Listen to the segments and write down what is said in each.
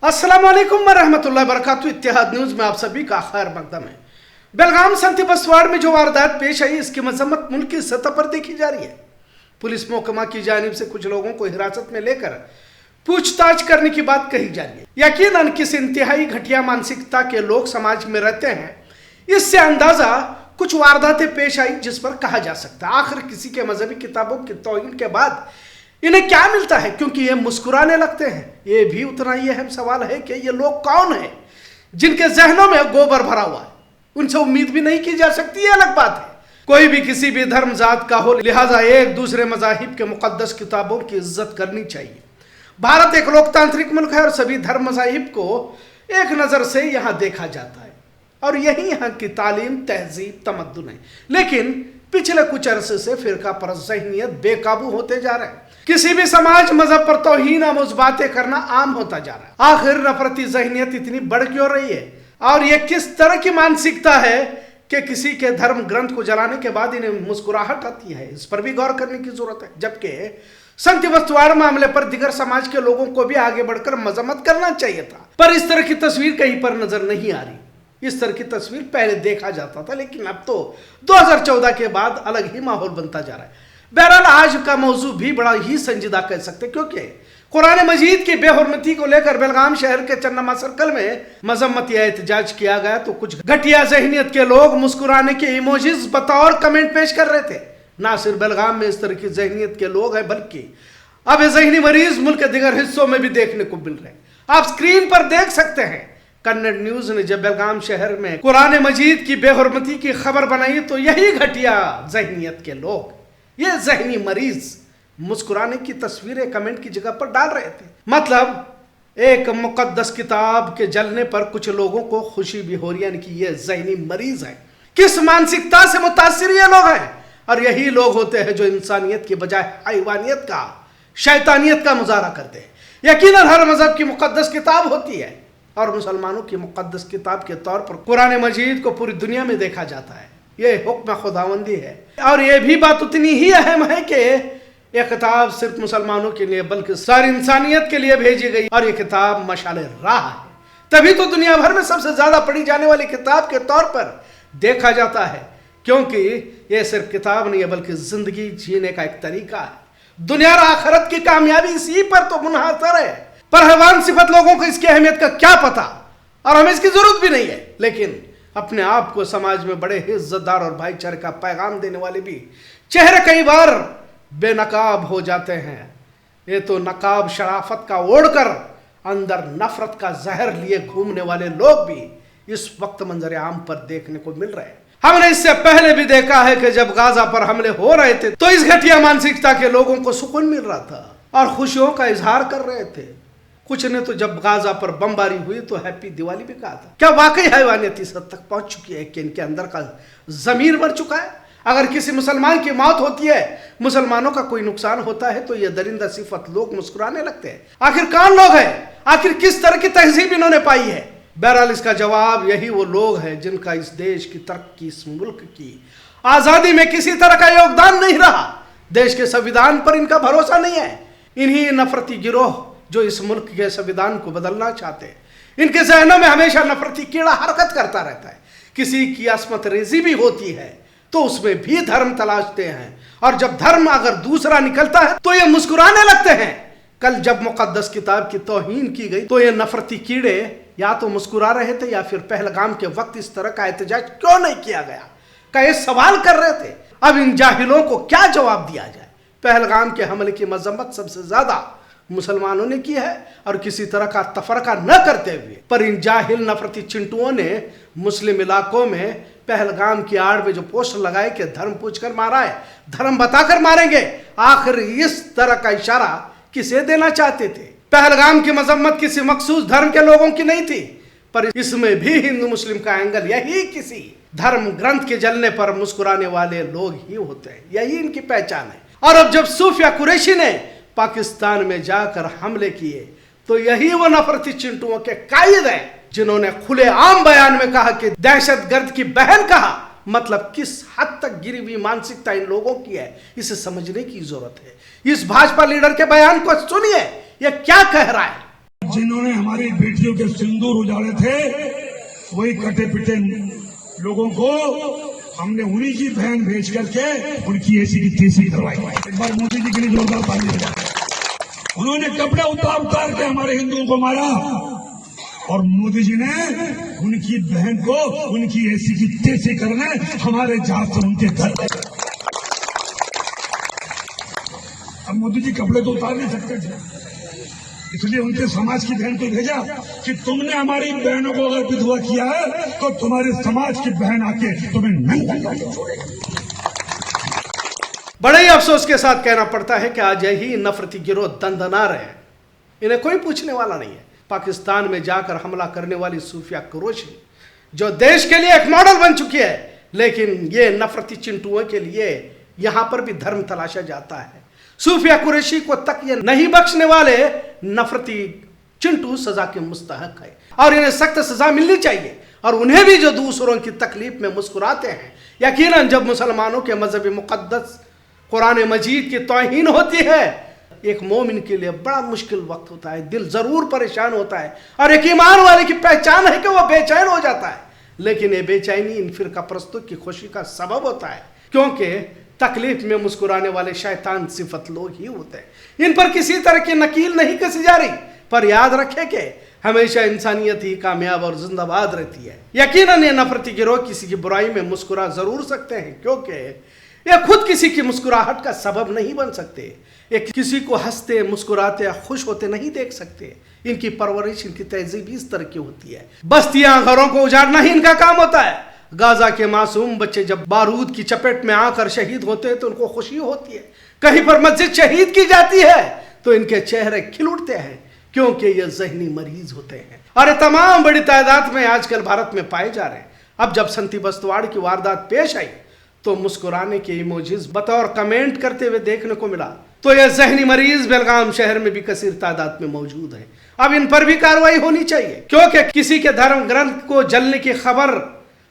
अस्सलाम वालेकुम वरहमतुल्लाहि वबरकातुहू। इत्तेहाद न्यूज में आप सभी का खैर मकदम है। बेलगाम संती बसवाड़ में जो वारदात पेश आई, इसकी मजम्मत मुल्क की सतह पर देखी जा रही है। पुलिस महकमा की जानिब से कुछ लोगों को हिरासत में लेकर पूछताछ करने की बात कही जा रही है। यकीनन किसी इंतहाई घटिया मानसिकता के लोग समाज में रहते हैं, इससे अंदाजा कुछ वारदातें पेश आई जिस पर कहा जा सकता है आखिर किसी के मजहबी किताबों की तौहीन के बाद इन्हें क्या मिलता है, क्योंकि ये मुस्कुराने लगते हैं। ये भी उतना ही अहम सवाल है कि ये लोग कौन हैं जिनके जहनों में गोबर भरा हुआ है। उनसे उम्मीद भी नहीं की जा सकती, ये अलग बात है। कोई भी किसी भी धर्म जात का हो, लिहाजा एक दूसरे मजाहिब के मुकद्दस किताबों की इज्जत करनी चाहिए। भारत एक लोकतांत्रिक मुल्क है और सभी धर्म मजाहिब को एक नजर से यहाँ देखा जाता है और यही यहाँ की तालीम, तहजीब, तमद्दुन है। लेकिन पिछले कुछ अरसे से फिरका परस्त ज़हनियत बेकाबू होते जा रहे हैं। किसी भी समाज मजहब पर तौहीन आमोज़ बातें करना आम होता जा रहा है। आखिर नफरती ज़हनियत इतनी बढ़ क्यों रही है और ये किस तरह की मानसिकता है कि किसी के धर्म ग्रंथ को जलाने के बाद इन्हें मुस्कुराहट आती है, इस पर भी गौर करने की जरूरत है। जबकि संती बसवाड़ मामले पर दिगर समाज के लोगों को भी आगे बढ़कर मजम्मत करना चाहिए था, पर इस तरह की तस्वीर कहीं पर नजर नहीं आ रही। इस तरह की तस्वीर पहले देखा जाता था, लेकिन अब तो 2014 के बाद अलग ही माहौल बनता जा रहा है। बहरहाल आज का मौजू भी बड़ा ही संजीदा कह सकते, क्योंकि कुरान मजीद की बेहुरमती को लेकर बेलगाम शहर के चन्नमा सर्कल में मजम्मती एहतजाज किया गया तो कुछ घटिया ज़हनियत के लोग मुस्कुराने के इमोजीज बतौर कमेंट पेश कर रहे थे। ना सिर्फ बेलगाम में इस तरह की ज़हनियत के लोग हैं, बल्कि अब ये ज़हनी मरीज मुल्क के दिगर हिस्सों में भी देखने को मिल रहे हैं। आप स्क्रीन पर देख सकते हैं, कन्नड़ न्यूज ने जब बेलगाम शहर में कुरान मजीद की बेहुरमती की खबर बनाई तो यही घटिया ज़हनियत के लोग, ये ज़हनी मरीज मुस्कुराने की तस्वीरें कमेंट की जगह पर डाल रहे थे। मतलब एक मुकद्दस किताब के जलने पर कुछ लोगों को खुशी भी हो रही है कि ये ज़हनी मरीज है। किस मानसिकता से मुतासिर ये लोग हैं, और यही लोग होते हैं जो इंसानियत की बजाय हैवानियत का, शैतानियत का मुजाहरा करते हैं। यकीनन हर मजहब की मुकद्दस किताब होती है और मुसलमानों की मुकद्दस किताब के तौर पर कुरान मजीद को पूरी दुनिया में देखा जाता है। ये हुक्म खुदावंदी है और ये भी बात उतनी ही अहम है कि यह किताब सिर्फ मुसलमानों के लिए बल्कि सारी इंसानियत के लिए भेजी गई और यह किताब मशाले राह है, तभी तो दुनिया भर में सबसे ज्यादा पढ़ी जाने वाली किताब के तौर पर देखा जाता है। क्योंकि यह सिर्फ किताब नहीं है बल्कि जिंदगी जीने का एक तरीका है। दुनिया और आखिरत की कामयाबी इसी पर तो मुनहसर है। पर हैवान सिफत लोगों को इसकी अहमियत का क्या पता, और हमें इसकी जरूरत भी नहीं है। लेकिन अपने आप को समाज में बड़े इज्जतदार और भाईचारे का पैगाम देने वाले भी चेहरे कई बार बेनकाब हो जाते हैं। ये तो नकाब शराफत का ओढ़कर अंदर नफरत का जहर लिए घूमने वाले लोग भी इस वक्त मंजर आम पर देखने को मिल रहे हैं। हमने इससे पहले भी देखा है कि जब गाजा पर हमले हो रहे थे तो इस घटिया मानसिकता के लोगों को सुकून मिल रहा था और खुशियों का इजहार कर रहे थे। कुछ ने तो जब गाजा पर बमबारी हुई तो हैप्पी दिवाली भी कहा था। क्या वाकई हैवानियत इस हद तक पहुंच चुकी है कि इनके अंदर का जमीर मर चुका है? अगर किसी मुसलमान की मौत होती है, मुसलमानों का कोई नुकसान होता है तो ये दरिंदा सिफत लोग मुस्कुराने लगते हैं। आखिर कौन लोग हैं? आखिर किस तरह की तहजीब इन्होंने पाई है? बहरहाल इसका जवाब यही वो लोग हैं जिनका इस देश की तरक्की, इस मुल्क की आजादी में किसी तरह का योगदान नहीं रहा। देश के संविधान पर इनका भरोसा नहीं है। इन्हीं नफरती गिरोह जो इस मुल्क के संविधान को बदलना चाहते हैं, इनके जहनों में हमेशा नफरती कीड़ा हरकत करता रहता है। किसी की असमत रेजी भी होती है तो उसमें भी धर्म तलाशते हैं, और जब धर्म अगर दूसरा निकलता है तो ये मुस्कुराने लगते हैं। कल जब मुकद्दस किताब की तौहीन की गई तो ये नफरती कीड़े या तो मुस्कुरा रहे थे या फिर पहलगाम के वक्त इस तरह का एहतजाज क्यों नहीं किया गया का ये सवाल कर रहे थे। अब इन जाहिलों को क्या जवाब दिया जाए? पहलगाम के हमले की मजम्मत सबसे ज्यादा मुसलमानों ने की है और किसी तरह का तफरका न करते हुए, पर इन जाहिल नफरती चिंटुओं ने मुस्लिम इलाकों में पहलगाम की आड़ में जो पोस्टर लगाए कि धर्म पूछकर मारा है, धर्म बताकर मारेंगे, आखिर इस तरह का इशारा किसे देना चाहते थे? पहलगाम की मजम्मत किसी मखसूस धर्म के लोगों की नहीं थी, पर इसमें भी हिंदू मुस्लिम का एंगल यही किसी धर्म ग्रंथ के जलने पर मुस्कुराने वाले लोग ही होते हैं। यही इनकी पहचान है। और अब जब सूफिया कुरैशी ने पाकिस्तान में जाकर हमले किए तो यही वो नफरती चिंटुओं के कायद हैं जिन्होंने खुले आम बयान में कहा कि दहशतगर्द की बहन कहा। मतलब किस हद तक गिरी हुई मानसिकता इन लोगों की है, इसे समझने की जरूरत है। इस भाजपा लीडर के बयान को सुनिए, यह क्या कह रहा है। जिन्होंने हमारी बेटियों के सिंदूर उजाड़े थे, वही कटे पिटे लोगों को हमने उन्हीं की बहन भेज करके उनकी ऐसी की तैसी करवाई। एक बार मोदी जी के लिए जोरदार ताली बजाते। उन्होंने कपड़े उतार उतार के हमारे हिंदुओं को मारा और मोदी जी ने उनकी बहन को उनकी ऐसी की तैसी करने हमारे जहाज से उनके घर। अब मोदी जी कपड़े तो उतार नहीं सकते थे, इसलिए उनके समाज की बहन को भेजा कि तुमने हमारी बहनों को अगर विधवा किया है तो तुम्हारे समाज की बहन आके तुम्हें नंगा करके छोड़ेगी। बड़े ही अफसोस के साथ कहना पड़ता है कि आज यही नफरती गिरोह दंदना रहे हैं, इन्हें कोई पूछने वाला नहीं है। पाकिस्तान में जाकर हमला करने वाली सूफिया कुरैशी जो देश के लिए एक मॉडल बन चुकी है, लेकिन ये नफरती चिंटुओं के लिए यहां पर भी धर्म तलाशा जाता है। सूफिया कुरैशी को तक ये नहीं बख्शने वाले नफरती चिंटू सजा के मुस्तहक है और इन्हें सख्त सजा मिलनी चाहिए। और उन्हें भी जो दूसरों की तकलीफ में मुस्कुराते हैं, यकीनन जब मुसलमानों के मजहबी मुकद्दस कुरान मजीद की तौहीन होती है, एक मोमिन के लिए बड़ा मुश्किल वक्त होता है, दिल जरूर परेशान होता है और एक ईमान वाले की पहचान है कि वह बेचैन हो जाता है। लेकिन ये बेचैनी इन फिरका परस्तों की खुशी का सबब होता है, क्योंकि तकलीफ में मुस्कुराने वाले शैतान सिफत लोग ही होते हैं। इन पर किसी तरह की नकील नहीं कसी जा रही, पर याद रखें कि हमेशा इंसानियत ही कामयाब और जिंदाबाद रहती है। यकीनन ये नफरती गिरोह किसी की बुराई में मुस्कुरा जरूर सकते हैं, क्योंकि ये खुद किसी की मुस्कुराहट का सबब नहीं बन सकते। ये किसी को हंसते मुस्कुराते या खुश होते नहीं देख सकते। इनकी परवरिश, इनकी तहजीब इस तरह की होती है। बस्तियां, घरों को उजाड़ना ही इनका काम होता है। गाजा के मासूम बच्चे जब बारूद की चपेट में आकर शहीद होते हैं तो उनको खुशी होती है। कहीं पर मस्जिद शहीद की जाती है तो इनके चेहरे खिल उठते हैं, क्योंकि ये जहनी मरीज होते हैं और ये तमाम बड़ी तादाद में आजकल भारत में पाए जा रहे हैं। अब जब संती बस्तवाड़ की वारदात पेश आई तो मुस्कुराने के इमोजीज बतौर कमेंट करते हुए देखने को मिला। तो यह जहनी मरीज बेलगाम शहर में भी कसीर तादाद में मौजूद है। अब इन पर भी कार्रवाई होनी चाहिए, क्योंकि किसी के धर्म ग्रंथ को जलने की खबर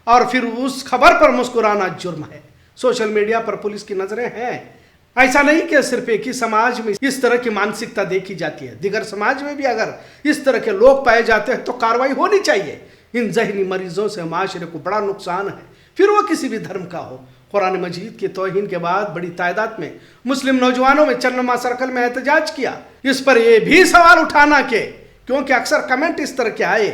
और फिर उस खबर पर मुस्कुराना जुर्म है। सोशल मीडिया पर पुलिस की नजरें हैं। ऐसा नहीं कि सिर्फ एक ही समाज में इस तरह की मानसिकता देखी जाती है, दिगर समाज में भी अगर इस तरह के लोग पाए जाते हैं तो कार्रवाई होनी चाहिए। इन जहनी मरीजों से माशरे को बड़ा नुकसान है, फिर वो किसी भी धर्म का हो। कुरान मजीद की तौहीन के बाद बड़ी तादाद में मुस्लिम नौजवानों में चन्नमा सर्कल में एहतजाज किया। इस पर यह भी सवाल उठाना कि क्योंकि अक्सर कमेंट इस तरह के आए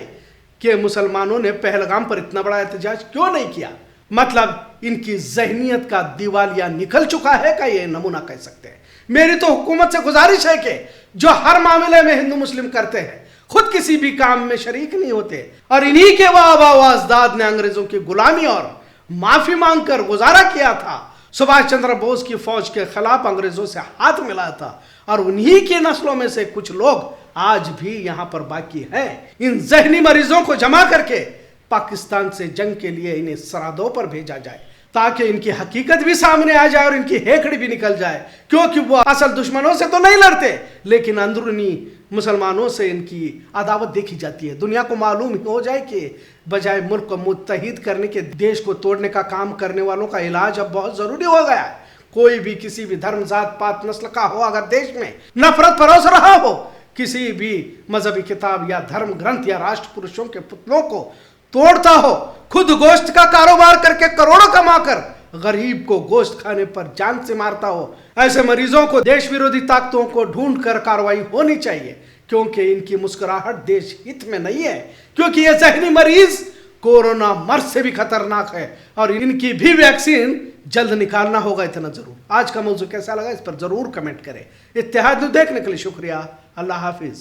कि मुसलमानों ने पहलगाम पर इतना बड़ा एहतजाज क्यों नहीं किया। मतलब इनकी जहनियत का दिवालिया निकल चुका है का ये नमूना कह सकते हैं। मेरी तो हुकूमत से गुजारिश है कि जो हर मामले में हिंदू मुस्लिम करते हैं, खुद किसी भी काम में शरीक नहीं होते और इन्हीं के आबा अजदाद ने अंग्रेजों की गुलामी और माफी मांगकर गुजारा किया था। सुभाष चंद्र बोस की फौज के खिलाफ अंग्रेजों से हाथ मिलाया था और उन्हीं की नस्लों में से कुछ लोग आज भी यहां पर बाकी हैं। इन जहनी मरीजों को जमा करके पाकिस्तान से जंग के लिए इन्हें सरहदों पर भेजा जाए, ताकि इनकी हकीकत भी सामने आ जाए और इनकी हेकड़ी भी निकल जाए। क्योंकि वो असल दुश्मनों से तो नहीं लड़ते, लेकिन अंदरूनी मुसलमानों से इनकी अदावत देखी जाती है। दुनिया को मालूम हो जाए कि बजाय मुल्क को मुत्तहिद करने के देश को तोड़ने का काम करने वालों का इलाज अब बहुत जरूरी हो गया है। कोई भी किसी भी धर्म, जात पात, नस्ल का हो, अगर देश में नफरत परोस रहा हो, किसी भी मजहबी किताब या धर्म ग्रंथ या राष्ट्र पुरुषों के पुतलों को तोड़ता हो, खुद गोश्त का कारोबार करके करोड़ों कमाकर गरीब को गोश्त खाने पर जान से मारता हो, ऐसे मरीजों को देश विरोधी ताकतों को ढूंढ कर कार्रवाई होनी चाहिए। क्योंकि इनकी मुस्कुराहट देश हित में नहीं है, क्योंकि ये जहनी मरीज कोरोना मर्ज से भी खतरनाक है और इनकी भी वैक्सीन जल्द निकालना होगा, इतना जरूर। आज का मौजू कैसा लगा इस पर जरूर कमेंट करें। इत्तेहाद देखने के लिए शुक्रिया। अल्लाह हाफिज।